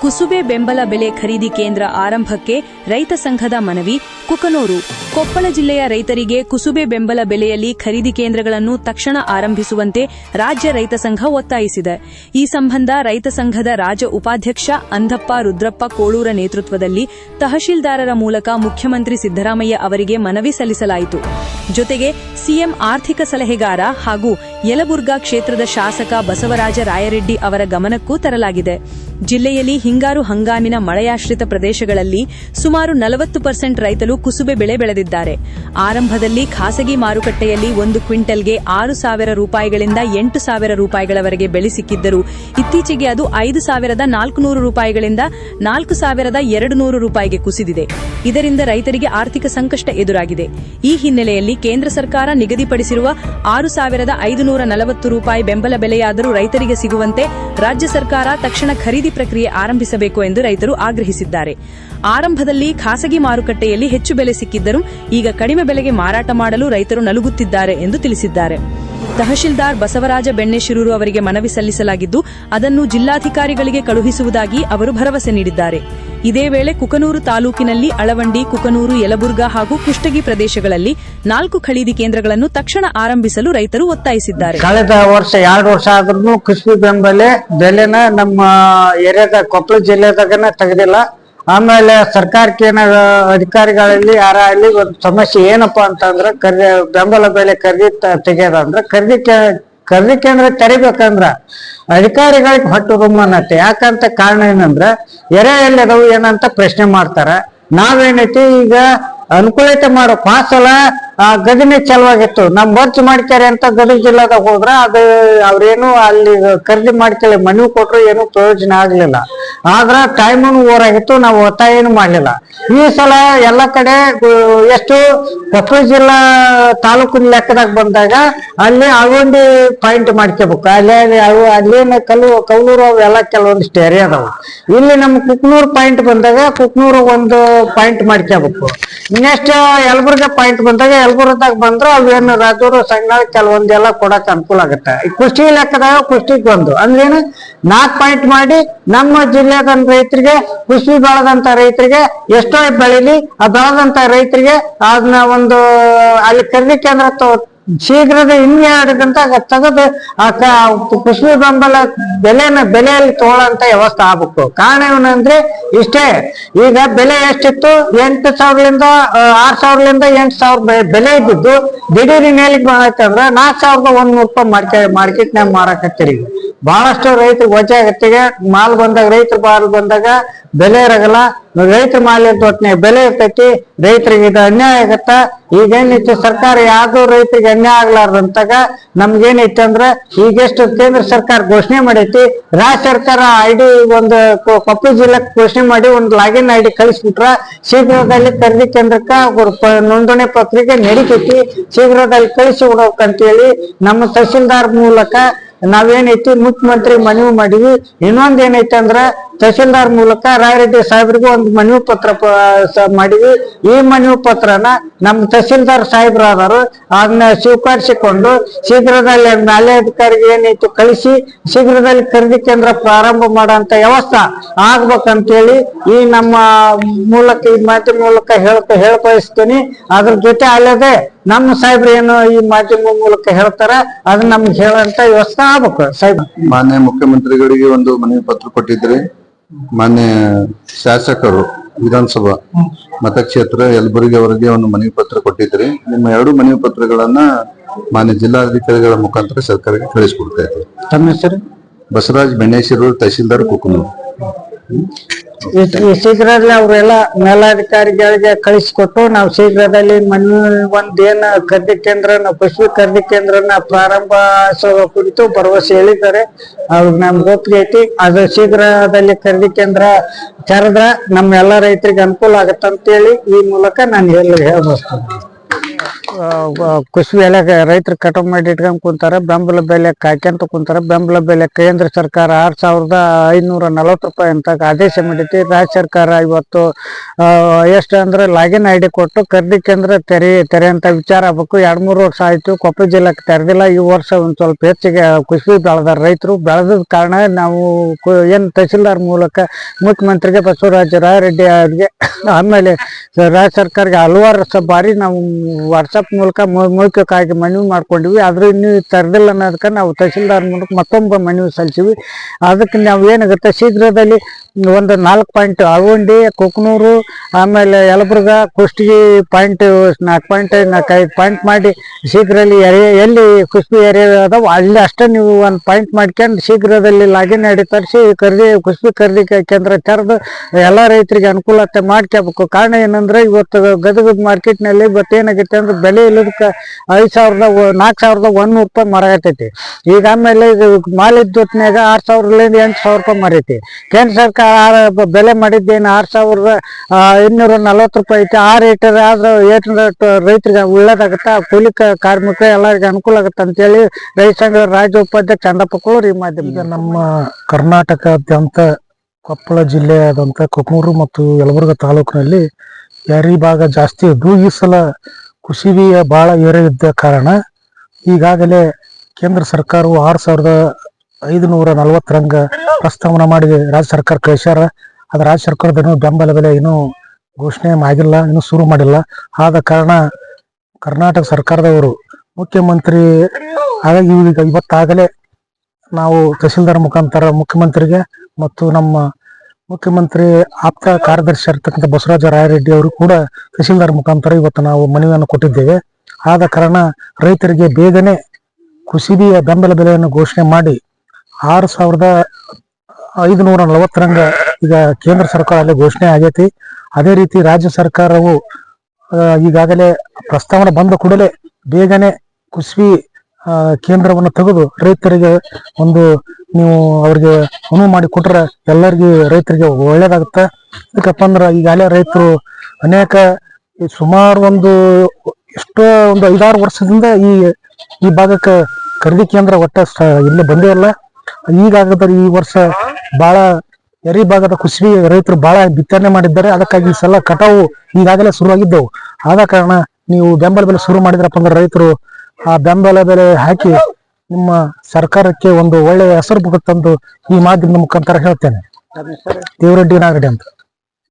ಕುಸುಬೆ ಬೆಂಬಲ ಬೆಲೆ ಖರೀದಿ ಕೇಂದ್ರ ಆರಂಭಕ್ಕೆ ರೈತ ಸಂಘದ ಮನವಿ. ಕುಕನೂರು ಕೊಪ್ಪಳ ಜಿಲ್ಲೆಯ ರೈತರಿಗೆ ಕುಸುಬೆ ಬೆಂಬಲ ಬೆಲೆಯಲ್ಲಿ ಖರೀದಿ ಕೇಂದ್ರಗಳನ್ನು ತಕ್ಷಣ ಆರಂಭಿಸುವಂತೆ ರಾಜ್ಯ ರೈತ ಸಂಘ ಒತ್ತಾಯಿಸಿದೆ. ಈ ಸಂಬಂಧ ರೈತ ಸಂಘದ ರಾಜ್ಯ ಉಪಾಧ್ಯಕ್ಷ ಅಂಧಪ್ಪ ರುದ್ರಪ್ಪ ಕೋಳೂರ ನೇತೃತ್ವದಲ್ಲಿ ತಹಶೀಲ್ದಾರರ ಮೂಲಕ ಮುಖ್ಯಮಂತ್ರಿ ಸಿದ್ದರಾಮಯ್ಯ ಅವರಿಗೆ ಮನವಿ ಸಲ್ಲಿಸಲಾಯಿತು. ಜೊತೆಗೆ ಸಿಎಂ ಆರ್ಥಿಕ ಸಲಹೆಗಾರ ಹಾಗೂ ಯಲಬುರ್ಗಾ ಕ್ಷೇತ್ರದ ಶಾಸಕ ಬಸವರಾಜ ರಾಯರೆಡ್ಡಿ ಅವರ ಗಮನಕ್ಕೂ ತರಲಾಗಿದೆ. ಜಿಲ್ಲೆಯಲ್ಲಿ ಹಿಂಗಾರು ಹಂಗಾಮಿನ ಮಳೆಯಾಶ್ರಿತ ಪ್ರದೇಶಗಳಲ್ಲಿ ಸುಮಾರು 40% ರೈತರು ಕುಸುಬೆ ಬೆಳೆ ಬೆಳೆದಿದ್ದಾರೆ. ಆರಂಭದಲ್ಲಿ ಖಾಸಗಿ ಮಾರುಕಟ್ಟೆಯಲ್ಲಿ 1 ಕ್ವಿಂಟಲ್ಗೆ 6,000 ರೂಪಾಯಿಗಳಿಂದ 8,000 ರೂಪಾಯಿಗಳವರೆಗೆ ಬೆಲೆ ಸಿಕ್ಕಿದ್ದರೂ ಇತ್ತೀಚೆಗೆ ಅದು 5,400 ರೂಪಾಯಿಗಳಿಂದ 4,200 ರೂಪಾಯಿಗೆ ಕುಸಿದಿದೆ. ಇದರಿಂದ ರೈತರಿಗೆ ಆರ್ಥಿಕ ಸಂಕಷ್ಟ ಎದುರಾಗಿದೆ. ಈ ಹಿನ್ನೆಲೆಯಲ್ಲಿ ಕೇಂದ್ರ ಸರ್ಕಾರ ನಿಗದಿಪಡಿಸಿರುವ 6,540 ರೂಪಾಯಿ ಬೆಂಬಲ ಬೆಲೆಯಾದರೂ ರೈತರಿಗೆ ಸಿಗುವಂತೆ ರಾಜ್ಯ ಸರ್ಕಾರ ತಕ್ಷಣ ಖರೀದಿ ಪ್ರಕ್ರಿಯೆ ಆರಂಭಿಸಬೇಕು ಎಂದು ರೈತರು ಆಗ್ರಹಿಸಿದ್ದಾರೆ. ಆರಂಭದಲ್ಲಿ ಖಾಸಗಿ ಮಾರುಕಟ್ಟೆಯಲ್ಲಿ ಹೆಚ್ಚು ಬೆಲೆ ಸಿಕ್ಕಿದ್ದರೂ ಈಗ ಕಡಿಮೆ ಬೆಲೆಗೆ ಮಾರಾಟ ಮಾಡಲು ರೈತರು ನಲುಗುತ್ತಿದ್ದಾರೆ ಎಂದು ತಿಳಿಸಿದ್ದಾರೆ. ತಹಶೀಲ್ದಾರ್ ಬಸವರಾಜ ಬೆಣ್ಣೆಶಿರೂರು ಅವರಿಗೆ ಮನವಿ ಸಲ್ಲಿಸಲಾಗಿದ್ದು ಅದನ್ನು ಜಿಲ್ಲಾಧಿಕಾರಿಗಳಿಗೆ ಕಳುಹಿಸುವುದಾಗಿ ಅವರು ಭರವಸೆ ನೀಡಿದ್ದಾರೆ. ಇದೇ ವೇಳೆ ಕುಕನೂರು ತಾಲೂಕಿನಲ್ಲಿ ಅಳವಂಡಿ, ಕುಕನೂರು, ಯಲಬುರ್ಗಾ ಹಾಗೂ ಕುಷ್ಟಗಿ ಪ್ರದೇಶಗಳಲ್ಲಿ 4 ಖರೀದಿ ಕೇಂದ್ರಗಳನ್ನು ತಕ್ಷಣ ಆರಂಭಿಸಲು ರೈತರು ಒತ್ತಾಯಿಸಿದ್ದಾರೆ. ಕಳೆದ ವರ್ಷ 2 ವರ್ಷ ಆದ್ರೂ ಕುಸುಬೆ ಬೆಲೆನ ನಮ್ಮ ಏರಿಯಾದ ಕೊಪ್ಪಳ ಜಿಲ್ಲೆದಾಗನ ತೆಗೆದಿಲ್ಲ. ಆಮೇಲೆ ಸರ್ಕಾರಕ್ಕೆ ಅಧಿಕಾರಿಗಳಲ್ಲಿ ಯಾರಲ್ಲಿ ಒಂದು ಸಮಸ್ಯೆ ಏನಪ್ಪಾ ಅಂತಂದ್ರೆ ಬೆಂಬಲ ಬೆಲೆ ಖರೀದಿ ತೆಗೆಯೋದಂದ್ರೆ ಖರೀದಿ ಕೇಂದ್ರ ತೆರಿಬೇಕಂದ್ರ ಅಧಿಕಾರಿಗಳಿಗೆ ಹೊಟ್ಟು ರುಮ್ಮನತ್ತೆ. ಯಾಕಂತ ಕಾರಣ ಏನಂದ್ರ ಎರೆಯಲ್ಲದವು ಏನಂತ ಪ್ರಶ್ನೆ ಮಾಡ್ತಾರ. ನಾವೇನೈತಿ ಈಗ ಅನುಕೂಲತೆ ಮಾಡೋ ಪಾಸಲ ಗದಿನೇ ಚಲವಾಗಿತ್ತು. ನಮ್ ಬರ್ಚ್ ಮಾಡ್ಕ್ಯಾರೆ ಅಂತ ಗದಗ ಜಿಲ್ಲಾದಾಗ ಹೋದ್ರ ಅದು ಅವ್ರೇನು ಅಲ್ಲಿ ಖರೀದಿ ಮಾಡ್ಕೊಳ್ಳಿ ಮನವಿ ಕೊಟ್ರು ಏನು ಪ್ರಯೋಜನ ಆಗ್ಲಿಲ್ಲ. ಆದ್ರ ಟೈಮನು ಓರಾಗಿತ್ತು, ನಾವು ಒತ್ತಾಯ ಏನು ಮಾಡ್ಲಿಲ್ಲ. ಈ ಸಲ ಎಲ್ಲ ಕಡೆ ಎಷ್ಟು ಕೊಪ್ಪಳ ಜಿಲ್ಲಾ ತಾಲೂಕಿನ ಲೆಕ್ಕದಾಗ ಬಂದಾಗ ಅಲ್ಲಿ ಅಳವಂಡಿ ಪಾಯಿಂಟ್ ಮಾಡ್ಕೋಬೇಕು. ಅಲ್ಲೇನ ಕೌಲೂರು ಅವೆಲ್ಲ ಕೆಲವೊಂದಿಷ್ಟು ಏರಿಯಾ ಅದಾವು. ಇಲ್ಲಿ ನಮ್ ಕುಕ್ನೂರ್ ಪಾಯಿಂಟ್ ಬಂದಾಗ ಕುಕ್ನೂರು ಒಂದು ಪಾಯಿಂಟ್ ಮಾಡ್ಕೋಬೇಕು. ನೆಕ್ಸ್ಟ್ ಯಲಬುರ್ಗಾ ಪಾಯಿಂಟ್ ಬಂದಾಗ ಯಲಬುರ್ಗದಾಗ ಬಂದ್ರೆ ಅವೇನು ರಾಜೂರು ಸಣ್ಣ ಕೆಲವೊಂದೆಲ್ಲ ಕೊಡಕ್ ಅನುಕೂಲ ಆಗುತ್ತೆ. ಕುಷ್ಟಿ ಲೆಕ್ಕದಾಗ ಕುಷ್ಟಿಗೆ ಒಂದು ಅಂದ್ರೇನು 4 ಪಾಯಿಂಟ್ ಮಾಡಿ ನಮ್ಮ ಜಿಲ್ಲೆದ ರೈತರಿಗೆ ಕುಷ್ಟಿ ಬೆಳೆದಂತ ರೈತರಿಗೆ ಎಷ್ಟೋ ಬೆಳಿಲಿ ಆ ಬೆಳೆದಂತ ರೈತರಿಗೆ ಅದನ್ನ ಒಂದು ಅಲ್ಲಿ ಖರೀದಿ ಕೇಂದ್ರ ಶೀಘ್ರದ 2 ಗಂಟೆ ತೆಗೆದು ಕುಸುಬೆ ಬೆಂಬಲ ಬೆಲೆಯಲ್ಲಿ ತಗೊಳ್ಳಂತ ವ್ಯವಸ್ಥೆ ಆಗ್ಬೇಕು. ಕಾರಣ ಏನಂದ್ರೆ ಇಷ್ಟೇ, ಈಗ ಬೆಲೆ ಎಷ್ಟಿತ್ತು 8,000ರಿಂದ 6,000ರಿಂದ 8,000 ಬೆಲೆ ಇದ್ದಿದ್ದು ದಿಢೀರ್ ಮೇಲಿಗೆ ಬಂದೈತೆ ಅಂದ್ರೆ 4,100 ರೂಪಾಯಿ ಮಾರ್ಕೆಟ್ನಾಗ ಮಾರಾಕತ್ತೀರಿ. ಬಹಳಷ್ಟು ರೈತರು ವಜೆ ಆಗತ್ತಿಗೆ ಮಾಲ್ ಬಂದಾಗ ರೈತರ ಬಂದಾಗ ಬೆಲೆ ಇರಗಲ್ಲ. ರೈತರ ಮಾಲ್ ಇರ್ತೊಟ್ನೆ ಬೆಲೆ ಇರ್ತೈತಿ, ರೈತರಿಗೆ ಇದು ಅನ್ಯಾಯ ಆಗತ್ತ. ಈಗೇನೈತಿ ಸರ್ಕಾರ ಯಾವ್ದು ರೈತರಿಗೆ ಅನ್ಯಾಯ ಆಗ್ಲಾರ್ದಂತಾಗ ನಮ್ಗೇನೈತಿ ಅಂದ್ರ ಈಗೆಷ್ಟು ಕೇಂದ್ರ ಸರ್ಕಾರ ಘೋಷಣೆ ಮಾಡೈತಿ, ರಾಜ್ಯ ಸರ್ಕಾರ ID ಒಂದು ಕೊಪ್ಪಳ ಜಿಲ್ಲೆಗೆ ಘೋಷಣೆ ಮಾಡಿ ಒಂದು ಲಾಗಿನ್ ID ಕಳಿಸ್ಬಿಟ್ರ ಶೀಘ್ರದಲ್ಲಿ ಖರೀದಿ ಕೇಂದ್ರಕ್ಕ ನೋಂದಣಿ ಪ್ರಕ್ರಿಯೆ ನಡೀತೈತಿ. ಶೀಘ್ರದಲ್ಲಿ ಕಳಿಸಿ ಬಿಡ್ಬೇಕಂತೇಳಿ ನಮ್ಮ ತಹಶೀಲ್ದಾರ್ ಮೂಲಕ ನಾವೇನೈತಿ ಮುಖ್ಯಮಂತ್ರಿ ಮನವಿ ಮಾಡಿವಿ. ಇನ್ನೊಂದ್ ಏನೈತಿ ಅಂದ್ರ ತಹಶೀಲ್ದಾರ್ ಮೂಲಕ ರಾಯರೆಡ್ಡಿ ಸಾಹೇಬ್ರಿಗೂ ಒಂದು ಮನವಿ ಪತ್ರ ಮಾಡಿವಿ. ಈ ಮನವಿ ಪತ್ರನ ನಮ್ಮ ತಹಶೀಲ್ದಾರ್ ಸಾಹೇಬ್ರಾದರು ಅದನ್ನ ಸ್ವೀಕರಿಸಿಕೊಂಡು ಶೀಘ್ರದಲ್ಲಿ ಮೇಲಾಧಿಕಾರಿಗೆ ಏನೈತಿ ಕಳಿಸಿ ಶೀಘ್ರದಲ್ಲಿ ಖರೀದಿ ಕೇಂದ್ರ ಪ್ರಾರಂಭ ಮಾಡೋಂತ ವ್ಯವಸ್ಥೆ ಆಗ್ಬೇಕಂತೇಳಿ ಈ ನಮ್ಮ ಮೂಲಕ ಈ ಮಾಧ್ಯಮ ಮೂಲಕ ಹೇಳ್ಬಯಸ್ತೀನಿ. ಅದ್ರ ಜೊತೆ ಅಲ್ಲದೆ ನಮ್ಮ ಸಾಹೇಬ್ರು ಏನು ಈ ಮಾಧ್ಯಮ ಮೂಲಕ ಹೇಳ್ತಾರ ಅದನ್ನ ನಮ್ಗೆ ಹೇಳಂತ ವ್ಯವಸ್ಥೆ ಆಗ್ಬೇಕು. ಸಾಹೇಬ್ ಮಾನ್ಯ ಮುಖ್ಯಮಂತ್ರಿಗಳಿಗೆ ಒಂದು ಮನವಿ ಪತ್ರ ಕೊಟ್ಟಿದ್ರಿ. ಮಾನ್ಯ ಶಾಸಕರು ವಿಧಾನಸಭಾ ಮತಕ್ಷೇತ್ರ ಯಲಬುರ್ಗಿ ಅವರಿಗೆ ಒಂದು ಮನವಿ ಪತ್ರ ಕೊಟ್ಟಿದ್ರಿ. ನಿಮ್ಮ 2 ಮನವಿ ಪತ್ರಗಳನ್ನ ಮಾನ್ಯ ಜಿಲ್ಲಾಧಿಕಾರಿಗಳ ಮುಖಾಂತರ ಸರ್ಕಾರಕ್ಕೆ ಕಳಿಸ್ಕೊಡ್ತಾ ಇದ್ದೀವಿ. ತಮ್ಮ ಹೆಸರು? ಬಸವರಾಜ್ ಬೆಣ್ಣೆಶಿರೂರು, ತಹಶೀಲ್ದಾರ್ ಕುಕನೂರು. ಶೀಘ್ರದಲ್ಲಿ ಅವರೆಲ್ಲ ಮೇಲಾಧಿಕಾರಿಗಳಿಗೆ ಕಳಿಸಿಕೊಟ್ಟು ನಾವು ಶೀಘ್ರದಲ್ಲಿ ಒಂದೇನ ಖರೀದಿ ಕೇಂದ್ರ ಪಶು ಖರೀದಿ ಕೇಂದ್ರನ ಪ್ರಾರಂಭಿಸುವ ಕುರಿತು ಭರವಸೆ ಹೇಳಿದ್ದಾರೆ. ಅವ್ರಿಗೆ ನಮ್ಗೆ ಒಪ್ಪಿಗೆ ಐತಿ. ಅದು ಶೀಘ್ರದಲ್ಲಿ ಖರೀದಿ ಕೇಂದ್ರ ತೆರೆದ್ರ ನಮ್ಮ ಎಲ್ಲ ರೈತರಿಗೆ ಅನುಕೂಲ ಆಗತ್ತಂತೇಳಿ ಈ ಮೂಲಕ ನಾನು ಹೇಳ್ಬಯಸ್ತೇನೆ. ಕುಸುಬಿ ಎಲೆ ರೈತರು ಕಟಾವ್ ಮಾಡಿ ಇಟ್ಕೊಂಡ್ ಕುಂತಾರ, ಬೆಂಬಲ ಬೆಲೆ ಕಾಯ್ಕೊಂತ ಕುಂತಾರ. ಬೆಂಬಲ ಬೆಲೆ ಕೇಂದ್ರ ಸರ್ಕಾರ 6,540 ರೂಪಾಯಿ ಅಂತ ಆದೇಶ ಮಾಡೈತಿ. ರಾಜ್ಯ ಸರ್ಕಾರ ಇವತ್ತು ಎಷ್ಟು ಅಂದ್ರೆ ಲಾಗಿನ್ ಐಡಿ ಕೊಟ್ಟು ಖರೀದಿ ಕೇಂದ್ರ ತೆರೆ ಅಂತ ವಿಚಾರ ಆಗ್ಬೇಕು. 2-3 ವರ್ಷ ಆಯ್ತು ಕೊಪ್ಪಳ ಜಿಲ್ಲೆಗೆ ತೆರೆದಿಲ್ಲ. ಈ ವರ್ಷ ಒಂದ್ ಸ್ವಲ್ಪ ಹೆಚ್ಚಿಗೆ ಕುಸುಬಿ ಬೆಳೆದಾರ ರೈತರು. ಬೆಳೆದ ಕಾರಣ ನಾವು ಏನ್ ತಹಸೀಲ್ದಾರ್ ಮೂಲಕ ಮುಖ್ಯಮಂತ್ರಿಗೆ ಬಸವರಾಜ ರಾಯರೆಡ್ಡಿ ಅವರಿಗೆ ಆಮೇಲೆ ರಾಜ್ಯ ಸರ್ಕಾರಕ್ಕೆ ಹಲವಾರು ಬಾರಿ ನಾವು ವಾಟ್ಸಪ್ ಮೂಲಕ ಮೌಖಿಕವಾಗಿ ಮನವಿ ಮಾಡ್ಕೊಂಡಿವಿ. ಆದ್ರೆ ಇನ್ನೂ ತೆರೆದಿಲ್ಲ ಅನ್ನೋದಕ್ಕೆ ನಾವು ತಹಸೀಲ್ದಾರ್ ಮೂಲಕ ಮತ್ತೊಬ್ಬ ಮನವಿ ಸಲ್ಲಿಸಿವಿ. ಅದಕ್ಕೆ ನಾವು ಏನಾಗುತ್ತೆ ಶೀಘ್ರದಲ್ಲಿ ಒಂದು 4 ಪಾಯಿಂಟ್ ಆಗುಂಡಿ, ಕುಕನೂರು, ಆಮೇಲೆ Yelburga, Kushtagi point 4 point 4-5 point ಮಾಡಿ ಶೀಘ್ರದಲ್ಲಿ ಎಲ್ಲಿ ಕುಸುಬಿ ಏರಿಯಾ ಅದಾವ ಅಲ್ಲಿ ಅಷ್ಟೇ ನೀವು ಒಂದು ಪಾಯಿಂಟ್ ಮಾಡ್ಕೊಂಡು ಶೀಘ್ರದಲ್ಲಿ ಲಾಗಿನ್ ಐಡಿ ತರಿಸಿ ಕುಸುಬಿ ಖರೀದಿ ಕೇಂದ್ರ ತೆರೆದು ಎಲ್ಲ ರೈತರಿಗೆ ಅನುಕೂಲತೆ ಮಾಡ್ಕೋಬೇಕು. ಕಾರಣ ಏನಂದ್ರೆ ಇವತ್ತು ಗದಗ ಮಾರ್ಕೆಟ್ನಲ್ಲಿ ಇವತ್ತು ಏನಾಗೈತೆ ಅಂದ್ರೆ ಬೆಲೆ ಇಲ್ಲದಕ್ಕೆ 4,100 ರೂಪಾಯಿ ಮರಾಗತೈತಿ. ಈಗ ಆಮೇಲೆ ಮಾಲ್ ಇದ್ದೊತ್ನಾಗ 6,000ರಿಂದ 8,000 ರೂಪಾಯಿ ಮರೈತಿ. ಕೇಂದ್ರ ಸರ್ಕಾರ ಬೆಲೆ ಮಾಡಿದ್ದೇನು 6,240 ರೂಪಾಯಿ ಐತಿ. ಆ ರೇಟ್ ಆದ್ರೆ ರೈತರಿಗೆ ಒಳ್ಳೇದಾಗತ್ತ, ಕೂಲಿ ಕಾರ್ಮಿಕ ಎಲ್ಲರಿಗೆ ಅನುಕೂಲ ಆಗತ್ತೆ ಅಂತೇಳಿ ರೈತ ಸಂಘದ ರಾಜ್ಯ ಉಪಾಧ್ಯಕ್ಷ ಚಂದಪ್ಪ ಕೋಳೂರ್ ಈ ಮಾಧ್ಯಮ. ಈಗ ನಮ್ಮ ಕರ್ನಾಟಕದಾದ್ಯಂತ ಕೊಪ್ಪಳ ಜಿಲ್ಲೆಯಾದಂಥ ಕುಕನೂರು ಮತ್ತು ಯಲಬುರ್ಗಾ ತಾಲೂಕಿನಲ್ಲಿ ಯಾರಿ ಭಾಗ ಜಾಸ್ತಿ ಇದ್ದು ಈ ಸಲ ಕುಸುಬಿಯ ಬಹಳ ಏರೆ ಇದ್ದ ಕಾರಣ ಈಗಾಗಲೇ ಕೇಂದ್ರ ಸರ್ಕಾರವು 6,540 ರಂಗ ಪ್ರಸ್ತಾವನೆ ಮಾಡಿ ರಾಜ್ಯ ಸರ್ಕಾರ ಕಳಿಸ್ಯಾರ. ಅದು ರಾಜ್ಯ ಸರ್ಕಾರದ ಬೆಂಬಲ ಬೆಲೆ ಇನ್ನೂ ಘೋಷಣೆ ಆಗಿಲ್ಲ, ಇನ್ನೂ ಶುರು ಮಾಡಿಲ್ಲ. ಆದ ಕಾರಣ ಕರ್ನಾಟಕ ಸರ್ಕಾರದವರು ಮುಖ್ಯಮಂತ್ರಿ ಹಾಗಾಗಿ ಈಗ ಇವತ್ತಾಗಲೇ ನಾವು ತಹಸೀಲ್ದಾರ್ ಮುಖಾಂತರ ಮುಖ್ಯಮಂತ್ರಿಗೆ ಮತ್ತು ನಮ್ಮ ಮುಖ್ಯಮಂತ್ರಿ ಆಪ್ತ ಕಾರ್ಯದರ್ಶಿ ಇರ್ತಕ್ಕಂಥ ಬಸವರಾಜ ರಾಯರೆಡ್ಡಿ ಅವರು ಕೂಡ ತಹಸೀಲ್ದಾರ್ ಮುಖಾಂತರ ಇವತ್ತು ನಾವು ಮನವಿಯನ್ನು ಕೊಟ್ಟಿದ್ದೇವೆ. ಆದ ಕಾರಣ ರೈತರಿಗೆ ಬೇಗನೆ ಕುಸುಬಿಯ ಬೆಂಬಲ ಬೆಲೆಯನ್ನು ಘೋಷಣೆ ಮಾಡಿ 6,540 ರಂಗ ಈಗ ಕೇಂದ್ರ ಸರ್ಕಾರ ಅಲ್ಲಿ ಘೋಷಣೆ ಆಗೈತಿ. ಅದೇ ರೀತಿ ರಾಜ್ಯ ಸರ್ಕಾರವು ಈಗಾಗಲೇ ಪ್ರಸ್ತಾವನೆ ಬಂದ ಕೂಡಲೇ ಬೇಗನೆ ಕುಸುಬಿ ಕೇಂದ್ರವನ್ನು ತೆಗೆದು ರೈತರಿಗೆ ಒಂದು ನೀವು ಅವ್ರಿಗೆ ಅನುವು ಮಾಡಿ ಕೊಟ್ರೆ ಎಲ್ಲರಿಗೂ ರೈತರಿಗೆ ಒಳ್ಳೇದಾಗುತ್ತೆ. ಯಾಕಪ್ಪ ಅಂದ್ರೆ ಈಗಾಗಲೇ ರೈತರು ಅನೇಕ ಸುಮಾರು ಒಂದು 5-6 ವರ್ಷದಿಂದ ಈ ಭಾಗಕ್ಕೆ ಖರೀದಿ ಕೇಂದ್ರ ಒಟ್ಟ ಇಲ್ಲಿ ಬಂದೇ ಇಲ್ಲ. ಈಗಾಗದ್ರೆ ಈ ವರ್ಷ ಬಹಳ ಎರಿ ಭಾಗದ ಕುಸುಬಿ ರೈತರು ಬಹಳ ಬಿತ್ತನೆ ಮಾಡಿದ್ದಾರೆ. ಅದಕ್ಕಾಗಿ ಈ ಸಲ ಕಟಾವು ಈಗಾಗಲೇ ಶುರುವಾಗಿದ್ದವು. ಆದ ಕಾರಣ ನೀವು ಬೆಂಬಲ ಬೆಲೆ ಶುರು ಮಾಡಿದ್ರಪ್ಪ ಅಂದ್ರೆ ರೈತರು ಆ ಬೆಂಬಲ ಬೆಲೆ ಹಾಕಿ ನಿಮ್ಮ ಸರ್ಕಾರಕ್ಕೆ ಒಂದು ಒಳ್ಳೆಯ ಹೆಸರು ಬರುತ್ತಂದು ಈ ಮಾಧ್ಯಮದ ಮುಖಾಂತರ ಹೇಳ್ತೇನೆ. ದೇವರೆಡ್ಡಿ ನಾಗರೆಡ್ಡಿ ಅಂತ.